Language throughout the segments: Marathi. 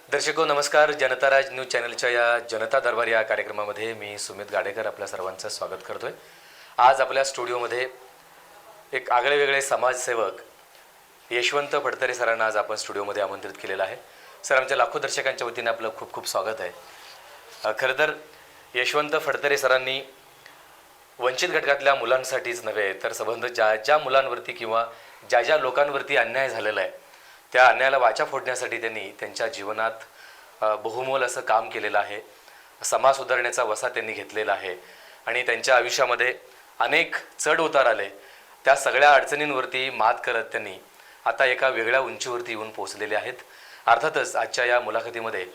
दर्शको नमस्कार. जनताराज न्यूज चॅनलच्या या जनता दरबार या कार्यक्रमामध्ये मी सुमित गाडेकर आपल्या सर्वांचं स्वागत करतोय. आज आपल्या स्टुडिओमध्ये एक आगळे वेगळे समाजसेवक यशवंत फडतरे सरांना आज आपण स्टुडिओमध्ये आमंत्रित केलेलं आहे. सर, आमच्या लाखो दर्शकांच्या वतीने आपलं खूप खूप स्वागत आहे. खरं तर यशवंत फडतरे सरांनी वंचित घटकातल्या मुलांसाठीच नव्हे तर संबंध ज्या मुलांवरती किंवा ज्या लोकांवरती अन्याय झालेला आहे त्या अन्यायाला वाचा फोडण्यासाठी त्यांनी त्यांच्या जीवनात बहुमोल असं काम केलेलं आहे. समाज सुधारण्याचा वसा त्यांनी घेतलेला आहे आणि त्यांच्या आयुष्यामध्ये अनेक चढ उतार आले. त्या सगळ्या अडचणींवरती मात करत त्यांनी आता एका वेगळ्या उंचीवरती येऊन पोहोचलेले आहेत. अर्थातच आजच्या या मुलाखतीमध्ये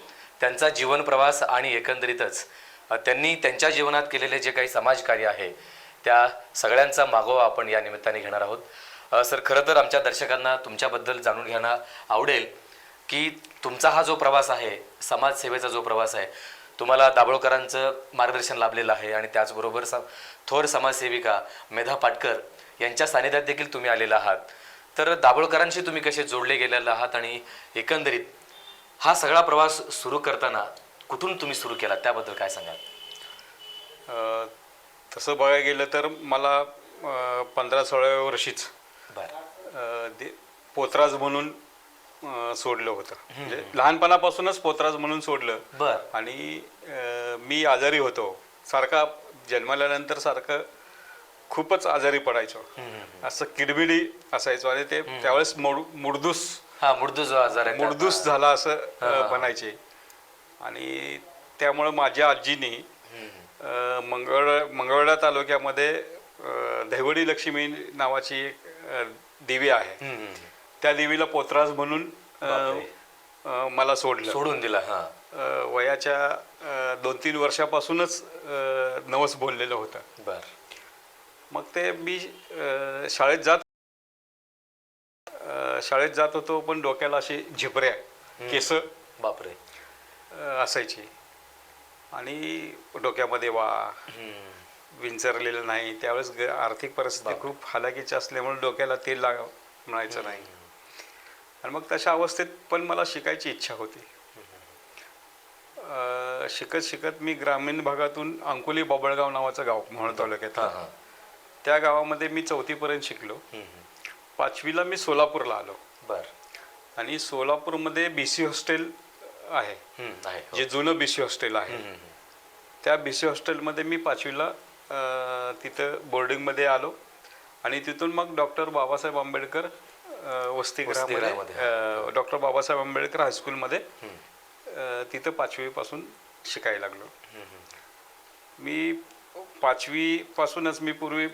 त्यांचा जीवन प्रवास आणि एकंदरीतच त्यांनी त्यांच्या जीवनात केलेले जे काही समाजकार्य आहे त्या सगळ्यांचा मागोवा आपण या निमित्ताने घेणार आहोत. सर, खरं तर आमच्या दर्शकांना तुमच्याबद्दल जाणून घेणं आवडेल की तुमचा हा जो प्रवास आहे, समाजसेवेचा जो प्रवास आहे, तुम्हाला दाभोळकरांचं मार्गदर्शन लाभलेलं आहे आणि त्याचबरोबर थोर समाजसेविका मेधा पाटकर यांच्या सानिध्यात देखील तुम्ही आलेला आहात. तर दाभोळकरांशी तुम्ही कसे जोडले गेलेले आहात आणि एकंदरीत हा सगळा प्रवास सुरू करताना कुठून तुम्ही सुरू केला त्याबद्दल काय सांगाल? तसं बघायला गेलं तर मला 15-16 वर्षीच पोतराज म्हणून सोडलं होतं. म्हणजे लहानपणापासूनच पोतराज म्हणून सोडलं. आणि मी आजारी होतो, सारखा जन्मल्यानंतर सारखं खूपच आजारी पडायचो, असं किडबिडी असायचो आणि ते त्यावेळेस मुडदूस झाला असं म्हणायचे. आणि त्यामुळं माझ्या आजीनी मंगळवेढा तालुक्यामध्ये दहिवडी लक्ष्मी नावाची एक देवी आहे, त्या देवीला पोतराज म्हणून मला सोडून दिला. वयाच्या 2-3 वर्षापासूनच नवस बोललेलं होतं. मग ते मी शाळेत जात होतो, पण डोक्याला अशी झिपऱ्या केस बापरे असायची आणि डोक्यामध्ये विंचरलेलं नाही. त्यावेळेस आर्थिक परिस्थिती खूप हालाकीची असल्यामुळे डोक्याला तेल म्हणायचं नाही. आणि मग तशा अवस्थेत पण मला शिकायची इच्छा होती. शिकत मी ग्रामीण भागातून अंकोली बाबळगाव नावाचं गाव मोहोळ तालुक्यात, त्या गावामध्ये मी 4थी पर्यंत शिकलो. 5वीला मी सोलापूरला आलो. आणि सोलापूरमध्ये BC हॉस्टेल आहे, जे जुनं BC हॉस्टेल आहे. त्या BC हॉस्टेलमध्ये मी 5वीला तिथं बोर्डिंगमध्ये आलो आणि तिथून मग डॉक्टर बाबासाहेब आंबेडकर वसतिगृहामध्ये, डॉक्टर बाबासाहेब आंबेडकर हायस्कूलमध्ये तिथं 5वीपासून शिकायला लागलो. मी 5वीपासूनच मी पूर्वी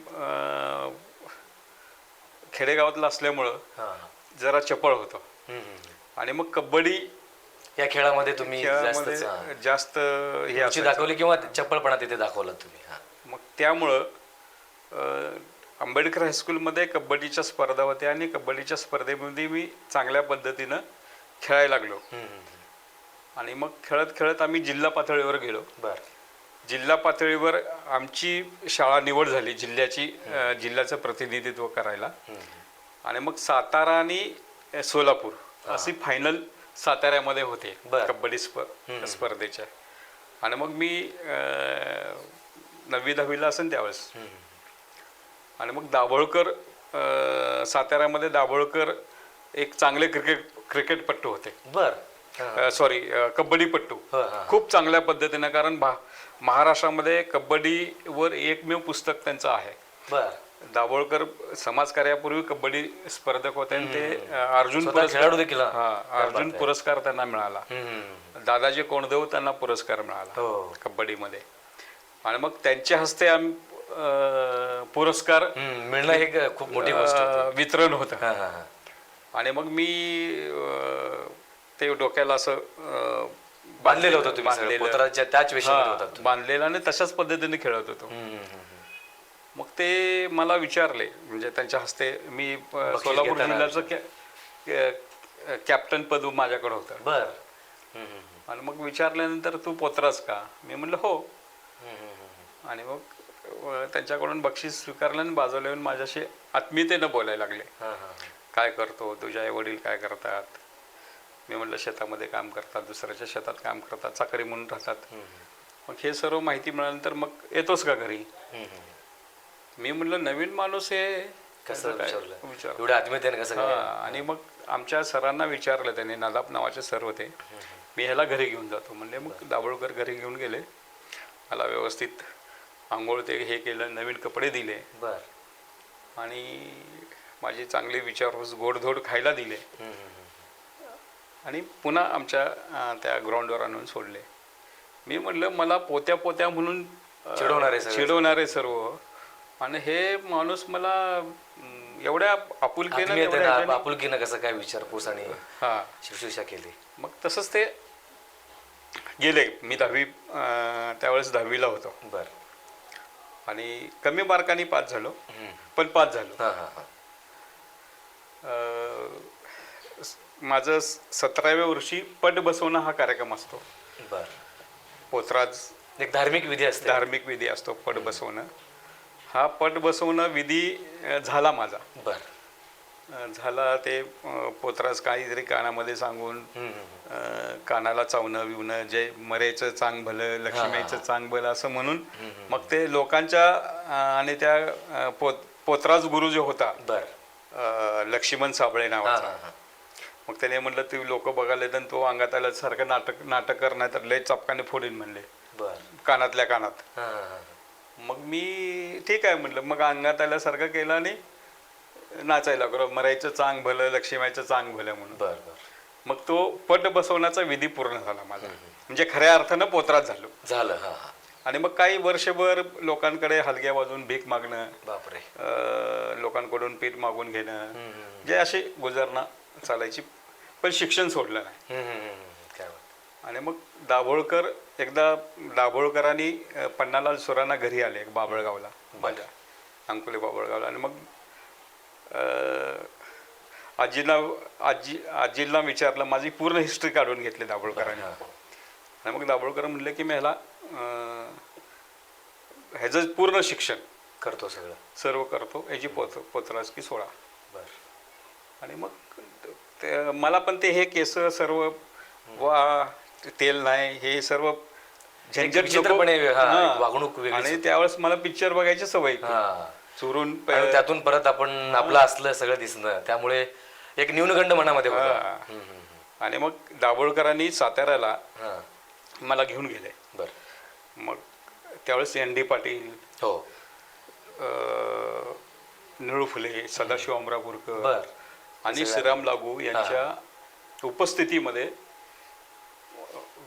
खेडेगावातलं असल्यामुळं जरा चपळ होतो. आणि मग कबड्डी या खेळामध्ये तुम्ही जास्त हे दाखवली किंवा चप्पलपणा तिथे दाखवला तुम्ही. मग त्यामुळं आंबेडकर हायस्कूलमध्ये कबड्डीच्या स्पर्धा होत्या आणि कबड्डीच्या स्पर्धेमध्ये मी चांगल्या पद्धतीनं खेळायला लागलो. आणि मग खेळत आम्ही जिल्हा पातळीवर गेलो. जिल्हा पातळीवर आमची शाळा निवड झाली जिल्ह्याचं प्रतिनिधित्व करायला. आणि मग सातारा आणि सोलापूर अशी फायनल साताऱ्यामध्ये होते कबड्डी स्पर्धेच्या. आणि मग मी 9वी-10वीला असेल त्यावेळेस. आणि मग दाभोळकर, साताऱ्यामध्ये दाभोळकर एक चांगले क्रिकेटपट्टू होते. कबड्डीपट्टू खूप चांगल्या पद्धतीने, कारण महाराष्ट्रामध्ये कबड्डीवर एकमेव पुस्तक त्यांचं आहे. दाभोळकर समाजकार्यापूर्वी कबड्डी स्पर्धक होते आणि ते अर्जुन पुरस्कार त्यांना मिळाला. दादाजी कोंडदेव त्यांना पुरस्कार मिळाला कबड्डीमध्ये. आणि मग त्यांच्या हस्ते पुरस्कार मिळणं हे खूप मोठी गोष्ट, वितरण होतं. आणि मग मी ते डोक्याला असं बांधलेलं होतं, त्याच विषयामध्ये बांधलेलं आणि तशाच पद्धतीने खेळत होतो. मग ते मला विचारले, म्हणजे त्यांच्या हस्ते मी सोलापूर जिल्ह्याचं कॅप्टन पद माझ्याकडे होतं. आणि मग विचारल्यानंतर तू पोतरास का? मी म्हणलं हो. आणि मग त्यांच्याकडून बक्षीस स्वीकारलं आणि बाजूला येऊन माझ्याशी आत्मीयतेनं बोलायला लागले. काय करतो, तुझे आई वडील काय करतात, मी म्हटलं शेतामध्ये काम करतात, दुसऱ्याच्या शेतात काम करतात, चाकरी म्हणून राहतात. मग हे सर्व माहिती मिळाल्यानंतर मग येतोस का घरी? मी म्हटलं नवीन माणूस आहे कसं काय विचारलं विचार. एवढं आत्मीयतेने कसं काय? आणि मग आमच्या सरांना विचारलं त्याने, नादाप नावाचे सर होते, मी ह्याला घरी घेऊन जातो म्हणले. मग दाभोळकर घरी घेऊन गेले, मला व्यवस्थित आंघोळ ते हे केलं, नवीन कपडे दिले बर. आणि माझी चांगली विचारपूस गोडधोड खायला दिले आणि पुन्हा आमच्या त्या ग्राउंडवर आणून सोडले. मी म्हटलं मला पोत्या पोत्या म्हणून चिडवणारे सर्व, आणि हे माणूस मला एवढ्या आपुलकीनं आपुलकीनं कसं काय विचारपूस आणि हा शुश्रूषा केली. मग तसंच ते गेले. मी त्यावेळेस 10वीला होतो बर. आणि कमी मार्कांनी पास झालो, पण पास झालो. हां हां हां. माझं 17व्या वर्षी पट बसवणं हा कार्यक्रम असतो. बर. पोतराज एक धार्मिक विधी असते. धार्मिक विधी असतो पट बसवणं. हा पट बसवणं विधी झाला माझा. बर. झाला. ते पोतराज काहीतरी कानामध्ये सांगून कानाला चावणं विवणं, जे मरेचं चांग भलं, लक्ष्मीचं चांग भलं असं म्हणून मग ते लोकांच्या आणि त्या पोतराज गुरु जो होता बर, लक्ष्मण साबळे नावाचा, मग त्याने म्हटलं ते लोक बघायला येतात, तो अंगात आला सारखं नाटक कर, नाही तर लय चपकाने फोडीन म्हणले कानातल्या कानात. मग मी ठीक आहे म्हटलं, मग अंगात आल्यासारखं केलं आणि नाचायला लागलो, मरायचं चांग भलं, लक्ष्मीचं चांग भलं म्हणून. बर बर. मग तो पट बसवण्याचा विधी पूर्ण झाला माझा, म्हणजे खऱ्या अर्थानं पोतराज झालं. हा. आणि मग काही वर्षभर लोकांकडे हलग्या वाजून भीक मागणं, बापरे, लोकांकडून पीठ मागून घेणं, जे अशी गुजारणा चालायची, पण शिक्षण सोडलं नाही. आणि मग एकदा दाभोळकरांनी पन्नालाल सुरांना घरी आले बाबळगावला, माझ्या अंकुले बाबळगावला. आणि मग आजीला विचारलं, माझी पूर्ण हिस्ट्री काढून घेतली दाभोळकरांनी. आणि मग दाभोळकर म्हणले की मी ह्याचं पूर्ण शिक्षण करतो, सर्व करतो, याची पोतराज की सोळा. आणि मग मला पण ते हे केस सर्व तेल नाही, हे सर्व वागणूक. आणि त्यावेळेस मला पिक्चर बघायची सवय, चोरून त्यातून परत आपण आपलं असलं सगळं दिसणं, त्यामुळे एक न्यूनगंड मनामध्ये होता. आणि मग दाभोळकरांनी साताऱ्याला मला घेऊन गेले. मग त्यावेळेस ND पाटील, निळू फुले, सदाशिव अमरापूरकर आणि श्रीराम लागू यांच्या उपस्थितीमध्ये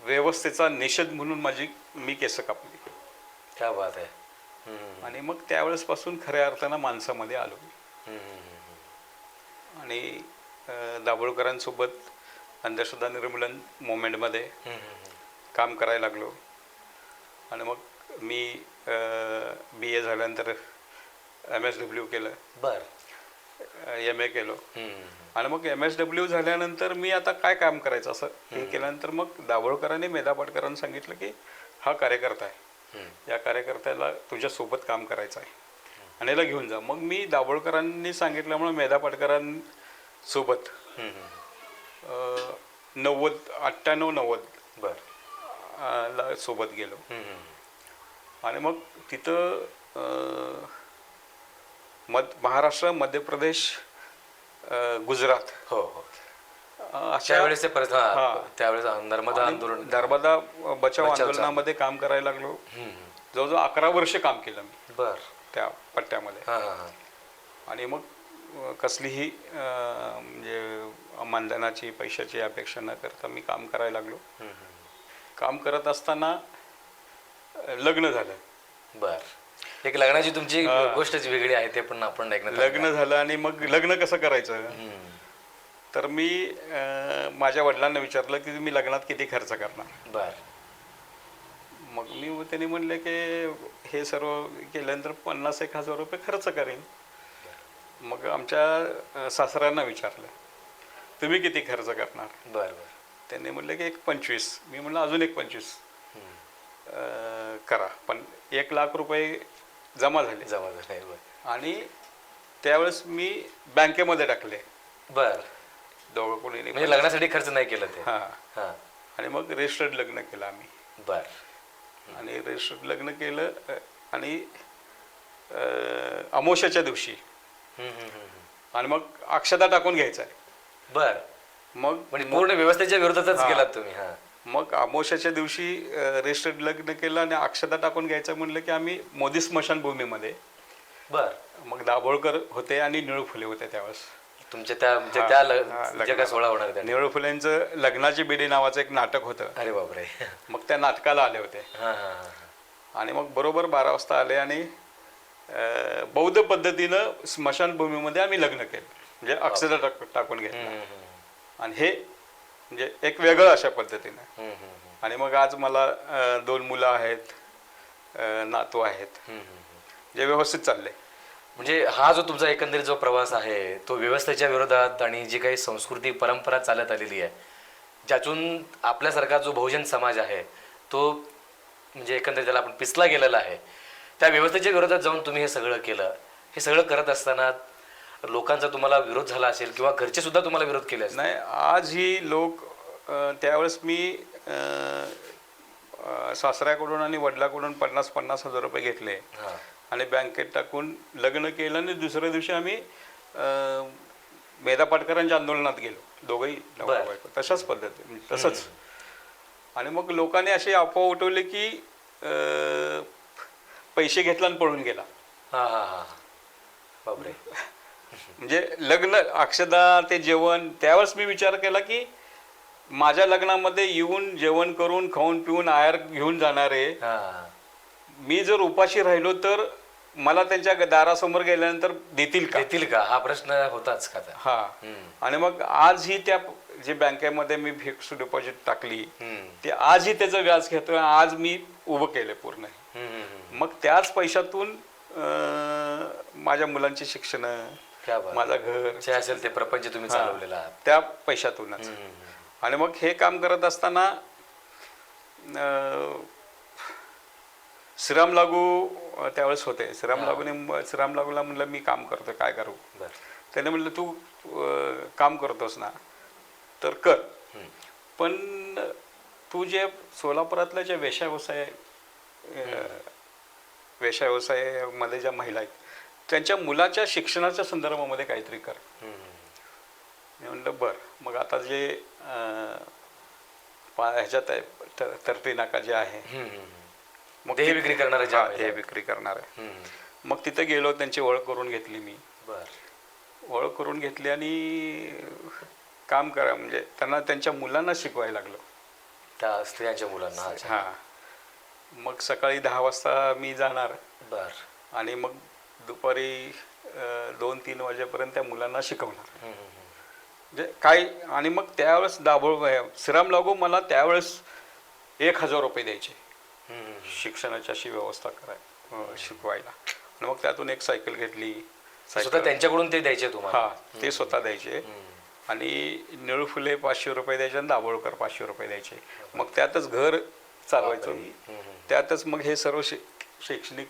व्यवस्थेचा निषेध म्हणून मी केस कापली. क्या बात आहे. आणि मग त्यावेळेस पासून खऱ्या अर्थानं माणसामध्ये आलो. आणि दाभोळकरांसोबत अंधश्रद्धा निर्मूलन मुवमेंटमध्ये काम करायला लागलो. आणि मग मी BA झाल्यानंतर MSW केलं, MA केलं. आणि मग MSW झाल्यानंतर मी आता काय काम करायचं असं हे केल्यानंतर मग दाभोळकरांनी मेधापाटकरांनी सांगितलं की हा कार्यकर्ता आहे, या कार्यकर्त्याला तुझ्यासोबत काम करायचं आहे आणि याला घेऊन जा. मग मी दाभोळकरांनी सांगितल्यामुळे मेधापाटकरांसोबत 98-90 ला सोबत गेलो. आणि मग तिथं महाराष्ट्र, मध्य प्रदेश, गुजरात त्यावेळेस नर्मदा बचाव आंदोलनामध्ये काम करायला लागलो. जवळजवळ 11 वर्ष काम केलं मी त्या पट्ट्यामध्ये. आणि मग कसलीही म्हणजे मानधनाची पैशाची अपेक्षा न करता मी काम करायला लागलो. काम करत असताना लग्न झालं. एक लग्नाची तुमची गोष्टच वेगळी आहे, ते पण आपण ऐकणार. लग्न झालं आणि मग लग्न कसं करायचं, तर मी माझ्या वडिलांना विचारलं की मी लग्नात किती खर्च करणार. मग त्यांनी म्हणले की हे सर्व केल्यानंतर 50,000-1,000 रुपये खर्च करेन. मग आमच्या सासऱ्यांना विचारलं तुम्ही किती खर्च करणार. त्यांनी म्हणले की 25. मी म्हणलं अजून 25 करा. पण 1,00,000 रुपये जमा झाले. आणि त्यावेळेस मी बँकेमध्ये टाकले. दोघं कोणी नाही. म्हणजे लग्नासाठी खर्च नाही केलं ते. हा. हा. आणि मग रजिस्टर्ड लग्न केलं आम्ही. बर. आणि रजिस्टर्ड लग्न केलं आणि अमावस्याच्या दिवशी. आणि मग अक्षता टाकून घ्यायचा आहे. बर. मग म्हणजे पूर्ण व्यवस्थेच्या विरोधातच गेलात तुम्ही. हा. मग अमावस्याच्या दिवशी रजिस्टर्ड लग्न केलं आणि अक्षता टाकून घ्यायचं म्हणलं की आम्ही मोदी स्मशानभूमीमध्ये. बर. मग दाभोळकर होते आणि निळू फुले होते त्यावेळेस. तुमच्या त्या म्हणजे त्या जे काय सोहळा होणार त्या. निळू फुलेंचं लग्नाची बेडी नावाचं एक नाटक होतं. अरे बापरे. मग त्या नाटकाला आले होते. हा हा हा. आणि मग बरोबर 12 वाजता आले आणि बौद्ध पद्धतीनं स्मशानभूमीमध्ये आम्ही लग्न केलं. म्हणजे अक्षता टाकून घेतलं. आणि हे म्हणजे एक वेगळं अशा पद्धतीनं. आणि मग आज मला 2 मुलं आहेत, नातू आहेत, जे व्यवस्थित चालले. म्हणजे हा जो तुमचा एकंदरीत जो प्रवास आहे तो व्यवस्थेच्या विरोधात आणि जी काही संस्कृती परंपरा चालत आलेली आहे, ज्यातून आपल्यासारखा जो बहुजन समाज आहे तो म्हणजे एकंदरीत त्याला आपण पिसला गेलेला आहे, त्या व्यवस्थेच्या विरोधात जाऊन तुम्ही हे सगळं केलं. हे सगळं करत असताना लोकांचा तुम्हाला विरोध झाला असेल किंवा घरचे सुद्धा तुम्हाला विरोध केले असेल. नाही, आज ही लोक त्यावेळेस मी सासऱ्याकडून आणि वडिलाकडून 50-50 हजार रुपये घेतले आणि बँकेत टाकून लग्न केलं. आणि दुसऱ्या दिवशी आम्ही मेधा पाटकरांच्या आंदोलनात गेलो, दोघंही नवरा बायको, तशाच पद्धतीने तसंच. आणि मग लोकांनी अशी अफवा उठवली की पैसे घेतला आणि पळून गेला. हा हा हा. बापरे. म्हणजे लग्न अक्षदा ते जेवण, त्यावेळेस मी विचार केला की माझ्या लग्नामध्ये येऊन जेवण करून खाऊन पिऊन आयर घेऊन जाणारे मी जर उपाशी राहिलो तर मला त्यांच्या दारासमोर गेल्यानंतर देतील का हा प्रश्न होताच का. हा. आणि मग आज ही त्या जे बँकेमध्ये मी फिक्स डिपॉझिट टाकली ते आजही त्याचं व्याज घेतोय. आज मी उभं केलं पूर्ण. मग त्याच पैशातून माझ्या मुलांची शिक्षण, माझं घर जे असेल ते प्रपंच तुम्ही चालवलेला त्या पैशातूनच. आणि मग हे काम करत असताना श्रीराम लागू त्यावेळेस होते. श्रीराम लागूला म्हणलं मी काम करतोय, काय करू. त्याने म्हणलं तू काम करतोस ना तर कर, पण तू जे सोलापुरातल्या ज्या व्यवसायामध्ये ज्या महिला आहेत त्यांच्या मुलाच्या शिक्षणाच्या संदर्भामध्ये काहीतरी कर. मी म्हणलं बरं. मग आता जे ह्याच्यात आहे तरती नाका जे आहे मग ते विक्री करणार ते विक्री करणार आहे. मग तिथे गेलो, त्यांची ओळख करून घेतली मी. ओळख करून घेतली आणि काम करा म्हणजे त्यांना त्यांच्या मुलांना शिकवायला लागलो, त्या स्त्रियांच्या मुलांना. हा. मग सकाळी 10 वाजता मी जाणार. आणि मग दुपारी 2-3 वाजेपर्यंत त्या मुलांना शिकवणार म्हणजे काय. आणि मग त्यावेळेस श्रीराम लागू मला त्यावेळेस 1000 रुपये द्यायचे शिक्षणाची अशी व्यवस्था शिकवायला. आणि मग त्यातून एक सायकल घेतली. त्यांच्याकडून ते द्यायचे तुम्हाला. हा, ते स्वतः द्यायचे. आणि निळू फुले 500 रुपये द्यायचे आणि दाभोळकर 500 रुपये द्यायचे. मग त्यातच घर चालवायचं मी, त्यातच मग हे सर्व शैक्षणिक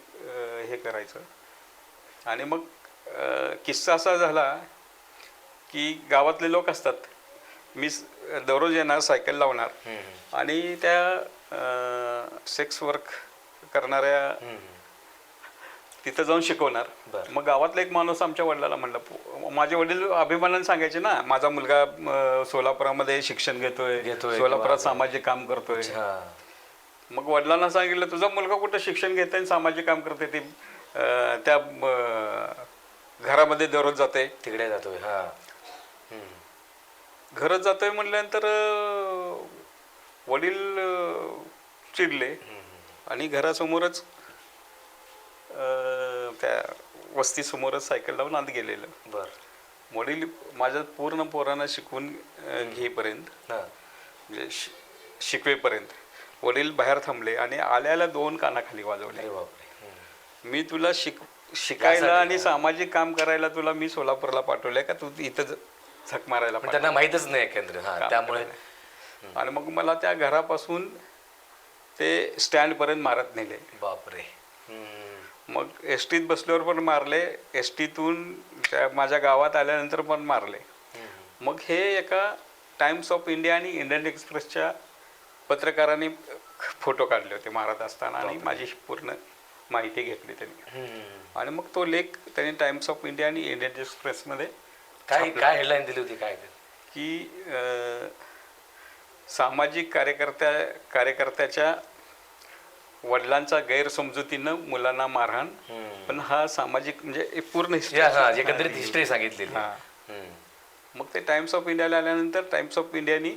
हे करायचं. आणि मग किस्सा असा झाला की गावातले लोक असतात, मी दररोज येणार, सायकल लावणार आणि त्या सेक्स वर्क करणाऱ्या तिथं जाऊन शिकवणार. मग गावातला एक माणूस आमच्या वडिलाला म्हणलं, माझे वडील अभिमानाने सांगायचे ना माझा मुलगा सोलापुरामध्ये शिक्षण घेतोय, सोलापुरात सामाजिक काम करतोय. मग वडिलांना सांगितलं तुझा मुलगा कुठं शिक्षण घेतोय आणि सामाजिक काम करतोय, ते त्या घरामध्ये दररोज जाते, तिकडे जातोय. घरात जातोय म्हणल्यानंतर वडील चिडले आणि घरासमोरच त्या वस्तीसमोरच सायकल लावून आत गेलेलं. वडील माझ्या पूर्ण पोरांना शिकवून घेईपर्यंत म्हणजे शिकवेपर्यंत वडील बाहेर थांबले आणि आल्याला 2 कानाखाली वाजवले. मी तुला शिकायला आणि सामाजिक काम करायला तुला मी सोलापूरला पाठवलंय का तू इथं झक मारायला. त्यांना माहीतच नाही केंद्र, त्यामुळे. आणि मग मला त्या घरापासून ते स्टँड पर्यंत मारत नेले. बापरे. मग एसटीत बसल्यावर पण मारले, एसटीतून त्या माझ्या गावात आल्यानंतर पण मारले. मग हे एका टाइम्स ऑफ इंडिया आणि इंडियन एक्सप्रेसच्या पत्रकारांनी फोटो काढले होते महाराज असताना आणि माझी पूर्ण माहिती घेतली त्यांनी. आणि मग तो लेख त्यांनी टाइम्स ऑफ इंडिया आणि इंडियन एक्सप्रेसमध्ये काय काय हेडलाईन दिली होती काय की सामाजिक कार्यकर्त्याच्या वडिलांचा गैरसमजुतीनं मुलांना मारहाण. पण हा सामाजिक म्हणजे एक पूर्ण एकंदरीत हिस्ट्री सांगितलेली. मग ते टाइम्स ऑफ इंडियाला आल्यानंतर टाइम्स ऑफ इंडियानी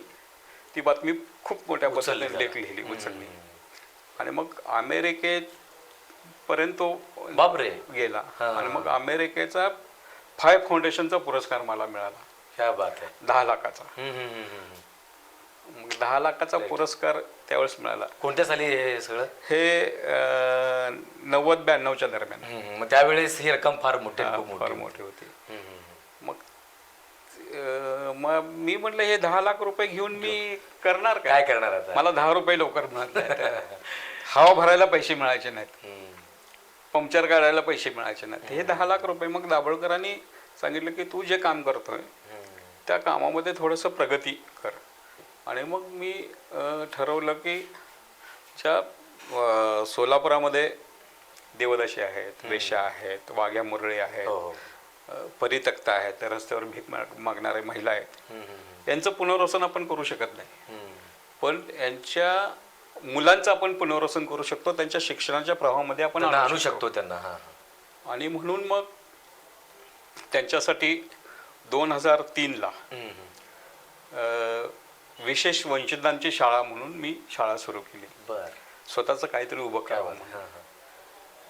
ती बातमी खूप मोठ्या पद्धतीने लेख लिहिली, उचलली. आणि मग अमेरिकेपर्यंत तो बापरे गेला. आणि मग अमेरिकेचा 5 फाउंडेशनचा पुरस्कार मला मिळाला. क्या बात आहे. 10 लाखाचा. मग 10 लाखाचा पुरस्कार त्यावेळेस मिळाला. कोणत्या साली हे सगळं? हे 90-92च्या दरम्यान. मग त्यावेळेस ही रक्कम फार मोठी होती. मग मी म्हटलं हे 10 लाख रुपये घेऊन मी करणार काय करणार आता? मला 10 रुपये लवकर मिळत नाहीत. हवा भरायला पैसे मिळायचे नाहीत, पंक्चर काढायला पैसे मिळायचे नाहीत. हे 10 लाख रुपये. मग दाभोळकरांनी सांगितलं की तू जे काम करतोय त्या कामामध्ये थोडंसं प्रगती कर. आणि मग मी ठरवलं की ज्या सोलापुरामध्ये देवदाशी आहेत, वेश्या आहेत, वाघ्या मुरळी आहेत, परितक्ता आहेत, रस्त्यावर भीक मागणारे महिला आहेत, यांचं पुनर्वसन आपण करू शकत नाही. पण यांच्या मुलांचं आपण पुनर्वसन करू शकतो, त्यांच्या शिक्षणाच्या प्रवाहामध्ये आपण आणू शकतो त्यांना. आणि म्हणून मग त्यांच्यासाठी 2003ला विशेष वंचितांची शाळा म्हणून मी शाळा सुरू केली. स्वतःचं काहीतरी उभं करावं.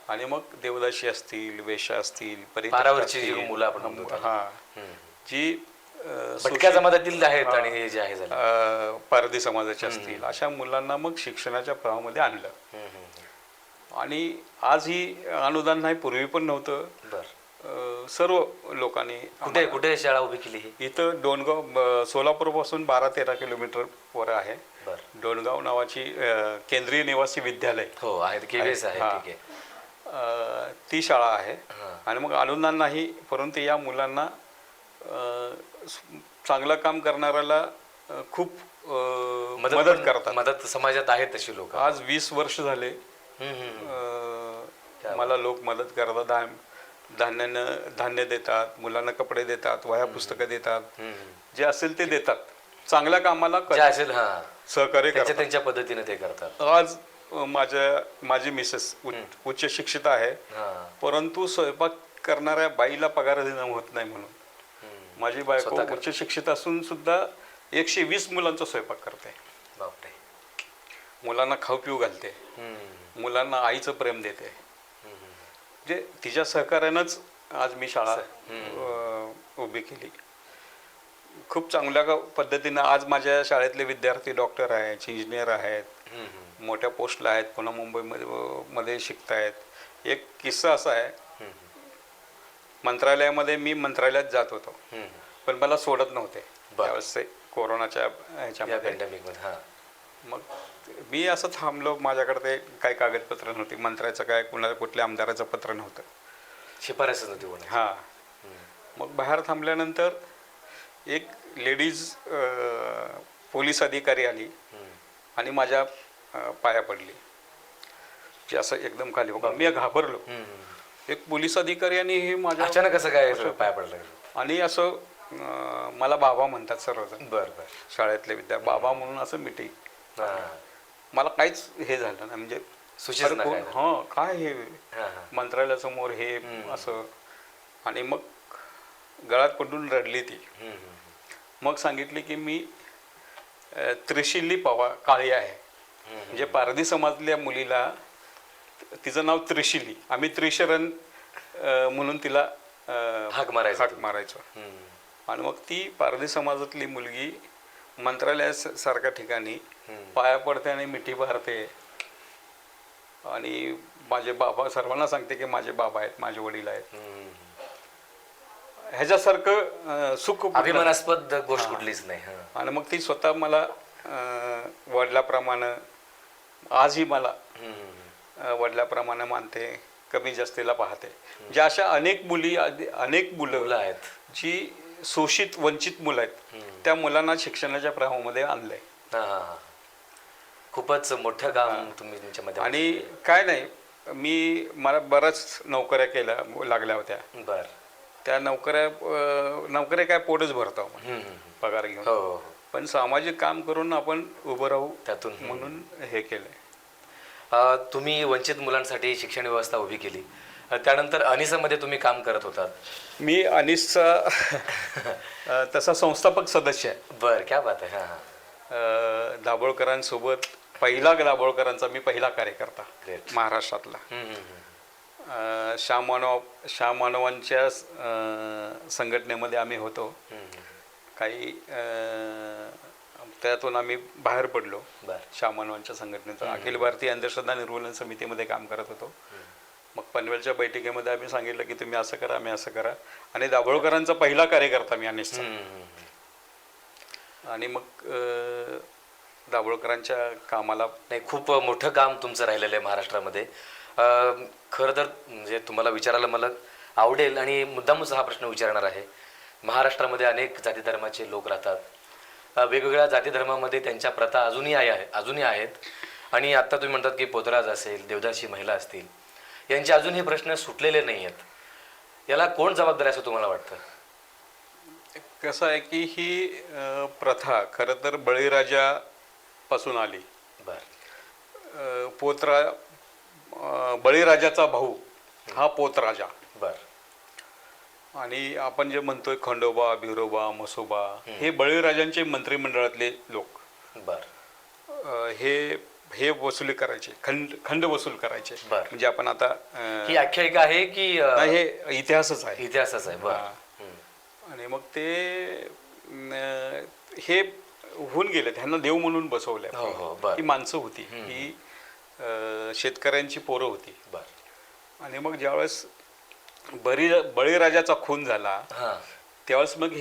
आणि मग देवदाशी असतील, वेश्या असतील, पारावरची जी मुलं आपण जी भटक्या जमातीतील आहेत आणि हे जे आहे पारधी समाजाचे असतील, अशा मुलांना मग शिक्षणाच्या प्रवाहामध्ये आणलं. आणि आज ही अनुदान नाही, पूर्वी पण नव्हतं. सर्व लोकांनी. कुठे कुठे शाळा उभी केली? इथं डोणगाव, सोलापूर पासून 12-13 किलोमीटर वर आहे. डोणगाव नावाची केंद्रीय निवासी विद्यालय ती शाळा आहे. आणि मग अनुदान नाही, परंतु या मुलांना चांगलं काम करणाऱ्याला खूप मदत करतात. मदत समाजात आहेत तशी लोक. आज 20 वर्ष झाले मला लोक मदत करतात. धान्य देतात, मुलांना कपडे देतात, वह्या पुस्तकं देतात, जे असेल ते देतात. चांगल्या कामाला सहकार्य करतात, त्यांच्या पद्धतीने ते करतात. आज माझी मिसेस उच्च शिक्षित आहे, परंतु स्वयंपाक करणाऱ्या बाईला पगार देणं होत नाही म्हणून माझी बायको उच्च शिक्षित असून सुद्धा 120 मुलांचा स्वयंपाक करते. मुलांना खाऊ पिऊ घालते, मुलांना आईचं प्रेम देते. म्हणजे तिच्या सहकार्यानंच आज मी शाळा उभी केली. खूप चांगल्या पद्धतीनं आज माझ्या शाळेतले विद्यार्थी डॉक्टर आहेत, इंजिनियर आहेत, मोठ्या पोस्टला आहेत, पुन्हा मुंबईमध्ये शिकतायत. एक किस्सा असा आहे, मंत्रालयामध्ये मी मंत्रालयात जात होतो, पण मला सोडत नव्हते त्यावेळेस कोरोनाच्या ह्याच्यामध्ये. मग मी असं थांबलो, माझ्याकडे ते काही कागदपत्र नव्हती, मंत्र्याचं काय कुठल्या आमदाराचं पत्र नव्हतं, शिफारस नव्हती. मग बाहेर थांबल्यानंतर एक लेडीज पोलीस अधिकारी आली आणि माझ्या पाया पडली, जे असं एकदम खाली. मी घाबरलो. एक पोलीस अधिकारी आणि हे माझ्या अचानक कसं काय पाया पडलं? आणि असं मला बाबा म्हणतात सर्वजण. शाळेतले विद्यार्थी बाबा म्हणून असं मिटिंग. मला काहीच हे झालं ना, म्हणजे काय हे मंत्रालयासमोर हे असं. आणि मग गळ्यात पडून रडली ती. मग सांगितले की मी त्रिशिली काळी आहे, म्हणजे पारधी समाजल्या मुलीला तिचं नाव त्रिशिली, आम्ही त्रिशरण म्हणून तिला हाक मारायचो. आणि मग ती पारधी समाजातली मुलगी मंत्रालयासारख्या ठिकाणी पाया पडते आणि मिठी भरते. आणि माझे बाबा सर्वांना सांगते की माझे बाबा आहेत, माझे वडील आहेत. ह्याच्यासारखं सुख अभिमानास्पद गोष्ट कुठलीच नाही. आणि मग ती स्वतः मला वडिलाप्रमाणे, आजही मला वडिलाप्रमाणे मानते, कमी जास्तीला पाहते. ज्या अशा अनेक मुलं आहेत जी शोषित वंचित मुलं आहेत त्या मुलांना शिक्षणाच्या प्रवाहामध्ये आणलंय. हा. खूपच मोठं काम तुम्ही तुमच्यामध्ये. आणि काय नाही, मला बऱ्याच नोकऱ्या लागल्या होत्या. बर. त्या नोकऱ्या काय पोटच भरतो आपण पगार घेऊन. हो. पण सामाजिक काम करून आपण उभं राहू त्यातून म्हणून हे केलंय. तुम्ही वंचित मुलांसाठी शिक्षण व्यवस्था उभी केली. त्यानंतर अनिसामध्ये तुम्ही काम करत होतात. मी अनिसचा तसा संस्थापक सदस्य आहे. बर, क्या बात आहे. हा. दाभोळकरांसोबत दाभोळकरांचा मी पहिला कार्यकर्ता महाराष्ट्रातला. श्याममानवांच्या संघटनेमध्ये आम्ही होतो. काही त्यातून आम्ही बाहेर पडलो. श्याममानवांच्या संघटनेचं अखिल भारतीय अंधश्रद्धा निर्मूलन समितीमध्ये काम करत होतो. मग पनवेलच्या बैठकीमध्ये आम्ही सांगितलं की तुम्ही असं करा, आम्ही असं करा. आणि दाभोळकरांचा पहिला कार्यकर्ता मी अनिसचा. आणि मग दाभोळकरांच्या कामाला नाही, खूप मोठं काम तुमचं राहिलेलं आहे महाराष्ट्रामध्ये. खरं तर म्हणजे तुम्हाला विचारायला मला आवडेल आणि मुद्दामच हा प्रश्न विचारणार आहे. महाराष्ट्रामध्ये अनेक जाती धर्माचे लोक राहतात. वेगवेगळ्या जाती धर्मामध्ये त्यांच्या प्रथा अजूनही आहेत. आणि आत्ता तुम्ही म्हणतात की पोतराज असेल, देवदासी महिला असतील, यांचे अजून हे प्रश्न सुटलेले नाही आहेत. याला कोण जबाबदार आहे असं तुम्हाला वाटतं? कसं आहे की ही प्रथा खरं तर बळीराजापासून आली. बळीराजाचा भाऊ हा पोतराजा. बर. आणि आपण जे म्हणतोय खंडोबा, बिरोबा, म्हसोबा, हे बळीराजांचे मंत्रिमंडळातले लोक. बर. हे वसुली करायचे, खंड वसूल करायचे. म्हणजे आपण आता ही आख्यायिका आहे की हे इतिहासच आहे? इतिहासच आहे. बर. आणि मग हे होऊन गेले, त्यांना देव म्हणून बसवलंय. ही माणसं होती, ही शेतकऱ्यांची पोरं होती. आणि मग ज्यावेळेस बळीराजाचा खून झाला त्यावेळेस मग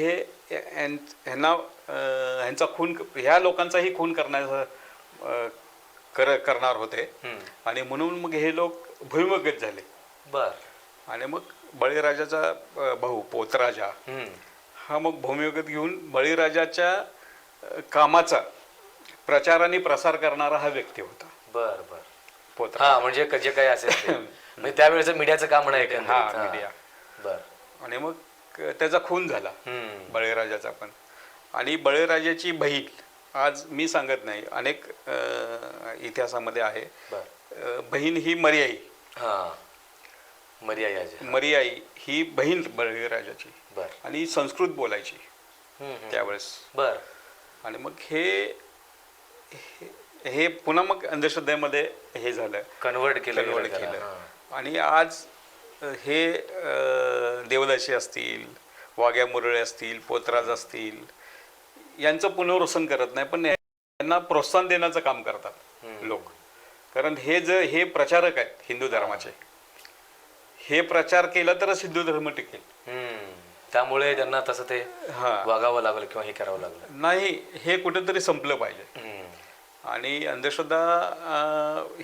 ह्यांचा खून, ह्या लोकांचाही खून करणार होते. आणि म्हणून मग हे लोक भुईमगत झाले. बर. आणि मग बळीराजाचा भाऊ पोतराजा हा मग भूमिगत घेऊन बळीराजाच्या कामाचा प्रचार आणि प्रसार करणारा हा व्यक्ती होता. बर. बर. पोतरा म्हणजे जे काही असेल म्हणजे त्यावेळेचं मीडियाचं काम नाही. मीडिया. बर. आणि मग त्याचा खून झाला बळीराजाचा पण. आणि बळीराजाची बहीण, आज मी सांगत नाही, अनेक इतिहासामध्ये आहे, बहीण ही मरियाई. मरियाई ही बहीण बळीराजाची. आणि संस्कृत बोलायची त्यावेळेस. बर. आणि मग हे पुन्हा मग अंधश्रद्धेमध्ये हे झालं, कन्वर्ट केलं. आणि आज हे देवदासी असतील, वाघ्या मुरळे असतील, पोतराज असतील, यांचं पुनर्वसन करत नाही, पण यांना प्रोत्साहन देण्याचं काम करतात लोक. कारण हे प्रचारक आहेत हिंदू धर्माचे. हे प्रचार केला तरच हिंदू धर्म टिकेल. त्यामुळे त्यांना तसं ते वागावं लागलं किंवा हे करावं लागलं नाही. हे कुठेतरी संपलं पाहिजे. आणि अंधश्रद्धा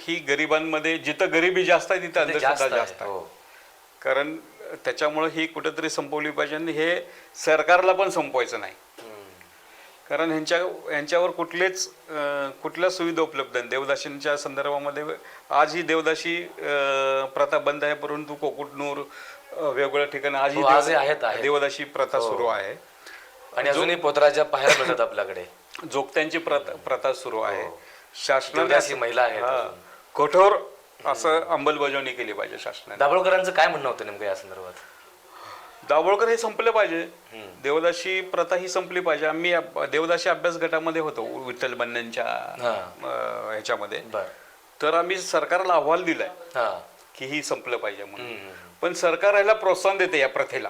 ही गरिबांमध्ये, जिथं गरिबी जास्त आहे तिथं अंधश्रद्धा जास्त आहे. कारण त्याच्यामुळे ही कुठेतरी संपवली पाहिजे. आणि हे सरकारला पण संपवायचं नाही. कारण ह्यांच्यावर कुठल्या सुविधा उपलब्ध नाही. देवदाशींच्या संदर्भामध्ये आज ही देवदाशी प्रथा बंद आहे, परंतु कोकुटनूर वेगवेगळ्या ठिकाणी आजही देवदाशी प्रथा सुरू आहे. आणि अजूनही पोतराजा पाहायला मिळतात आपल्याकडे. जोगत्यांची प्रथा सुरू आहे. शासनाने महिला आहेत, कठोर असं अंमलबजावणी केली पाहिजे शासनाने. दाभोळकरांचं काय म्हणणं होतं नेमकं या संदर्भात? दाभोळकर हे संपले पाहिजे, देवदासी प्रथा ही संपली पाहिजे. आम्ही देवदासी अभ्यास गटामध्ये होतो विठ्ठल बन्यांच्या ह्याच्यामध्ये. तर आम्ही सरकारला अहवाल दिलाय की ही संपलं पाहिजे म्हणून. पण सरकार ह्याला प्रोत्साहन देते, या प्रथेला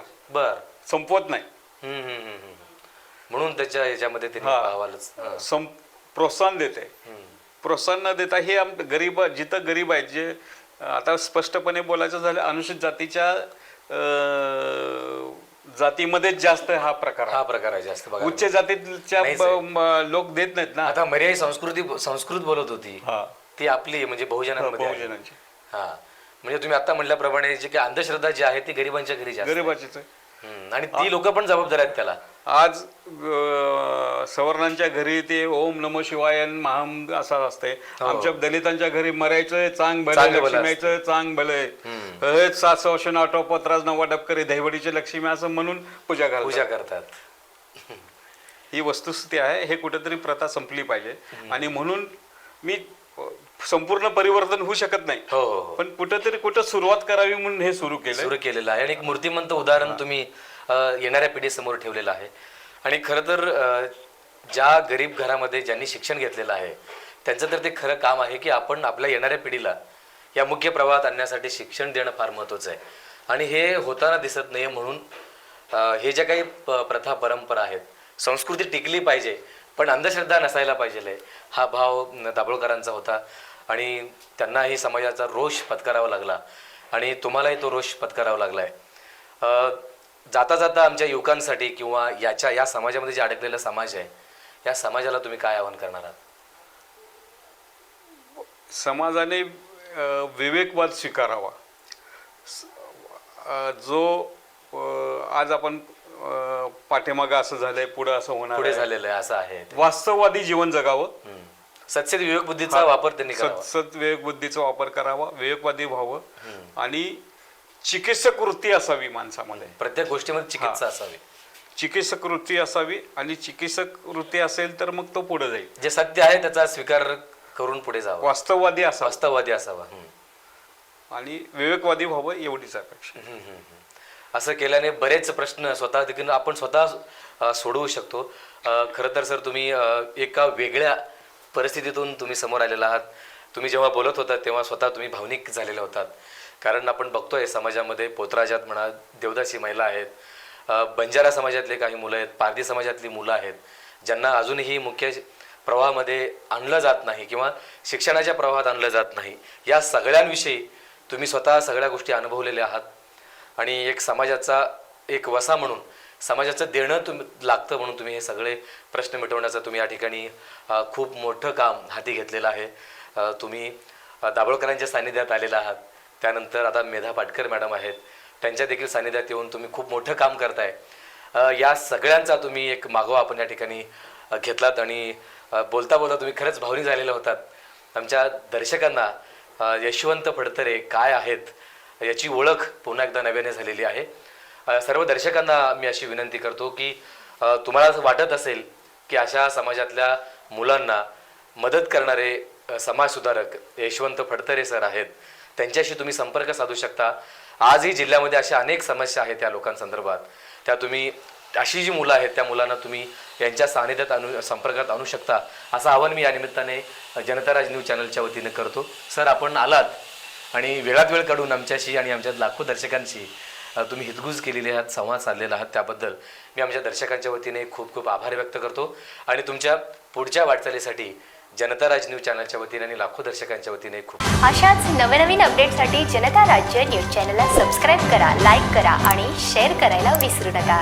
संपवत नाही. म्हणून त्याच्या ह्याच्यामध्ये प्रोत्साहन देते. प्रोत्साहन न देता हे गरीब, जिथं गरीब आहेत, जे आता स्पष्टपणे बोलायचं झालं अनुसूचित जातीच्या जातीमध्ये जास्त हा प्रकार आहे जास्त. उच्च जातीच्या लोक देत नाहीत ना. आता मर्याई संस्कृत बोलत होती, ती आपली म्हणजे बहुजनांची. म्हणजे तुम्ही आता म्हटल्याप्रमाणे जे काही अंधश्रद्धा जी आहे ती गरिबांच्या घरी गरीबाचीच आहे. आणि ती लोक पण जबाबदार आहेत त्याला. आज सवर्णांच्या घरी ते ओम नमो शिवाय महाम असं असते. आमच्या दलितांच्या घरी मरायचं चांग भलं, लक्ष्मीचं चांग भलंय, 7 वर्ष नाटोपत्राज नवा डबकरी दहिवडीची लक्ष्मी असं म्हणून पूजा करतात. ही वस्तुस्थिती आहे. हे कुठेतरी प्रथा संपली पाहिजे आणि म्हणून मी संपूर्ण परिवर्तन होऊ शकत नाही, पण कुठं सुरुवात करावी म्हणून हे सुरू केलेलं आहे. आणि एक मूर्तिमंत उदाहरण तुम्ही येणाऱ्या पिढीसमोर ठेवलेलं आहे. आणि खरं तर ज्या गरीब घरामध्ये ज्यांनी शिक्षण घेतलेलं आहे त्यांचं तर ते खरं काम आहे की आपण आपल्या येणाऱ्या पिढीला या मुख्य प्रवाहात आणण्यासाठी शिक्षण देणं फार महत्त्वाचं आहे. आणि हे होताना दिसत नाही म्हणून हे ज्या काही प्रथा परंपरा आहेत, संस्कृती टिकली पाहिजे पण अंधश्रद्धा नसायला पाहिजे, हा भाव दाभोळकरांचा होता. आणि त्यांनाही समाजाचा रोष पत्करावा लागला आणि तुम्हालाही तो रोष पत्करावा लागलाय. जाता जाता आमच्या युवकांसाठी किंवा या समाजामध्ये जे अडकलेला समाज आहे या समाजाला तुम्ही काय आवाहन करणार आहात? समाजाने विवेकवाद स्वीकारावा. जो आज आपण पाठीमागं असं झालंय, पुढे असं होणार, पुढे झालेलं आहे असं आहे. वास्तववादी जीवन जगावं, सत्य विवेक बुद्धीचा वापर त्यांनी करावा, सत विवेक बुद्धीचा वापर करावा, विवेकवादी व्हावं आणि चिकित्सक वृत्ती असावी माणसामध्ये. प्रत्येक गोष्टीमध्ये चिकित्सा असावी, चिकित्सक वृत्ती असावी आणि चिकित्सक वृत्ती असेल तर मग तो पुढे जाईल. जे सत्य आहे त्याचा स्वीकार करून पुढे जावं, वास्तववादी असावा आणि विवेकवादी व्हावं एवढीच अपेक्षा. असं केल्याने बरेच प्रश्न आपण स्वतः सोडवू शकतो. खरं तर सर तुम्ही एका वेगळ्या परिस्थितीतून तुम्ही समोर आलेला आहात. तुम्ही जेव्हा बोलत होता तेव्हा स्वतः तुम्ही भावनिक झालेले होतात. कारण आपण बघतोय समाजामध्ये पोतराजात म्हणा, देवदासी महिला आहेत, बंजारा समाजातले काही मुलं आहेत, पारधी समाजातली मुलं आहेत ज्यांना अजूनही मुख्य प्रवाहामध्ये आणलं जात नाही किंवा शिक्षणाच्या प्रवाहात आणलं जात नाही. या सगळ्यांविषयी तुम्ही स्वतः सगळ्या गोष्टी अनुभवलेल्या आहात आणि एक समाजाचा एक वसा म्हणून समाजाचं देणं लागतं म्हणून तुम्ही हे सगळे प्रश्न मिटवण्याचं तुम्ही या ठिकाणी खूप मोठं काम हाती घेतलेलं आहे. तुम्ही दाभोळकरांच्या सानिध्यात आलेला आहात, त्यानंतर आता मेधा पाटकर मॅडम आहेत, त्यांच्या देखील सानिध्यात येऊन तुम्ही खूप मोठं काम करताय. या सगळ्यांचा तुम्ही एक मागोवा आपण या ठिकाणी घेतलात आणि बोलता बोलता तुम्ही खरंच भावनिक झालेले होतात. आमच्या दर्शकांना यशवंत फडतरे काय आहेत याची ओळख पुन्हा एकदा नव्याने झालेली आहे. सर्व दर्शकांना मी अशी विनंती करतो की तुम्हाला असं वाटत असेल की अशा समाजातल्या मुलांना मदत करणारे समाजसुधारक यशवंत फडतरे सर आहेत, त्यांच्याशी तुम्ही संपर्क साधू शकता. आजही जिल्ह्यामध्ये अशा अनेक समस्या आहेत त्या लोकांसंदर्भात, त्या तुम्ही अशी जी मुलं आहेत त्या मुलांना तुम्ही यांच्या सानिध्यात संपर्कात आणू शकता असं आवाहन मी या निमित्ताने जनताराज न्यूज चॅनलच्या वतीने करतो. सर आपण आलात आणि वेळात वेळ काढून आमच्याशी आणि आमच्या लाखो दर्शकांशी तुम्ही हितगुज केलेले आहात, संवाद साधलेला आहात, त्याबद्दल मी आमच्या दर्शकांच्या वतीने खूप खूप आभार व्यक्त करतो. आणि तुमच्या पुढच्या वाटचालीसाठी जनताराज न्यूज चॅनलच्या वतीने आणि लाखो दर्शकांच्या वतीने खूप अशाच नवनवीन अपडेटसाठी जनता राज्य न्यूज चॅनलला सबस्क्राईब करा, लाईक करा आणि शेअर करायला विसरू नका.